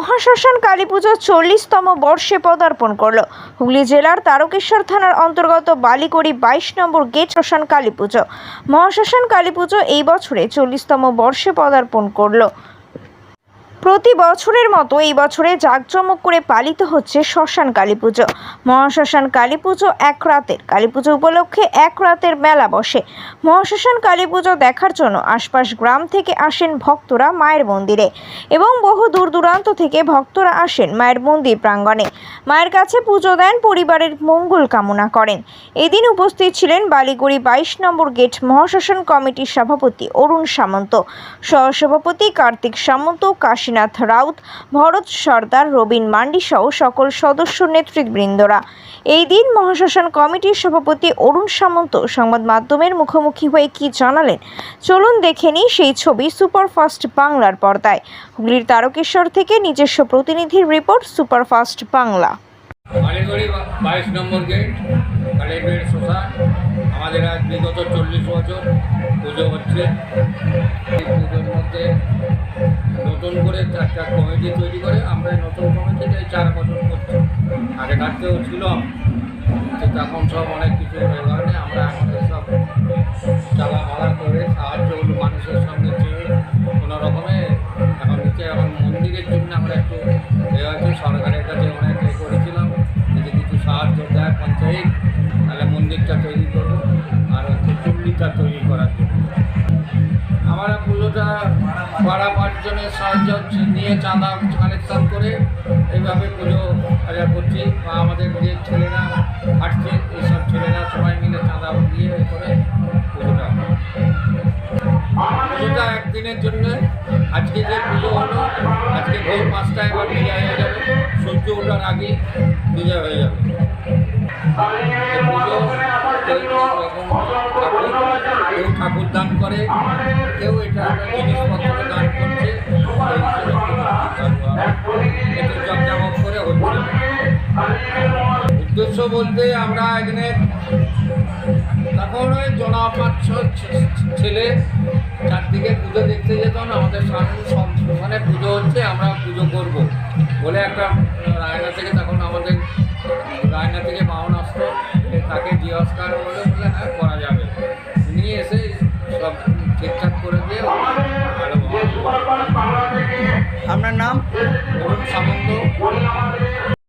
মহাশ্মশান কালীপুজো 40তম বর্ষে পদার্পণ করল। হুগলি জেলার তারকেশ্বর থানার অন্তর্গত বালিকড়ি 22 নম্বর গেট শ্মশান কালীপুজো। মহাশ্মশান কালীপুজো এই বছরে 40তম বর্ষে পদার্পণ করল। প্রতি বছরের মতো এই বছরে জাঁকজমক করে পালিত হচ্ছে শ্মশান কালীপুজো। মহাশ্মশান কালীপুজো এক রাতের। কালীপুজো উপলক্ষে এক রাতের মেলা বসে। মহাশ্মশান কালীপুজো দেখার জন্য আশপাশ গ্রাম থেকে আসেন ভক্তরা মায়ের মন্দিরে এবং বহু দূর দূরান্ত থেকে ভক্তরা আসেন মায়ের মন্দির প্রাঙ্গণে। মায়ের কাছে পুজো দেন, পরিবারের মঙ্গল কামনা করেন। এদিন উপস্থিত ছিলেন বালিকড়ি 22 নম্বর গেট মহাশ্মশান কমিটির সভাপতি অরুণ সামন্ত, সহসভাপতি কার্তিক সামন্ত, কাশীনাথ রাউত, ভরত সর্দার, রবীন মান্ডি সহ সকল সদস্য নেতৃবৃন্দরা। এই দিন মহাশ্মশান কমিটির সভাপতি অরুণ সামন্ত সংবাদ মাধ্যমের মুখোমুখি হয়ে কি জানালেন, চলুন দেখে নিই সেই ছবি সুপারফাস্ট বাংলার পর্দায়। হুগলির তারকেশ্বর থেকে নিজস্ব প্রতিনিধির রিপোর্ট, সুপারফাস্ট বাংলা। বালিকড়ি 22 নম্বর গেট কালীপুজোর শ্মশান আমাদের আজ বিগত 40 বছর পুজো হচ্ছে। এই পুজোর মধ্যে নতুন করে একটা কমিটি তৈরি করে আমরা নতুন কমিটিটাই 4 বছর করছি। আগে থাকতেও ছিলাম, তখন সব অনেক কিছু হয়ে কারণে আমরা আমাদের সব চালামালা করে সাহায্য মানুষের সঙ্গে চেয়ে কোনো রকমে এখন নিচে এখন মন্দিরের জন্য আমরা একটু হয়েছে সরকারের কাছে অনেক করেছিলাম, যদি কিছু সাহায্য দেয় পঞ্চায়েত তাহলে মন্দিরটা তৈরি করবো আর হচ্ছে চুল্লিটা তৈরি করার জন্য। আমরা পুজোটা পাড়া পাঁচজনের সাহায্য নিয়ে চাঁদা কালেকশন করে এইভাবে পুজো করছি। বা আমাদের যে ছেলেরা হাঁটছে এইসব ছেলেরা সবাই মিলে চাঁদা দিয়ে করে পুজোটা একদিনের জন্য। আজকে যে পুজো হলো, আজকে ভোর 5টায় এবার বিজয় হয়ে যাবে, সূর্য ওঠার আগেই বিজয় হয়ে যাবে। পুজো কেউ ঠাকুর দান করে, কেউ এটা জিনিসপত্র দান করছে, একটু জমজমক করে হচ্ছে। উদ্দেশ্য বলতে আমরা এখানে তখন ওই জনা 5-6 ছেলে চারদিকে পুজো দেখতে যেতাম। আমাদের শ্মশানে পুজো হচ্ছে, আমরা পুজো করব বলে একটা রায়না থেকে তখন আমাদের রায়না থেকে বাহন আসতো, তাকে জিজ্ঞাসকার বলে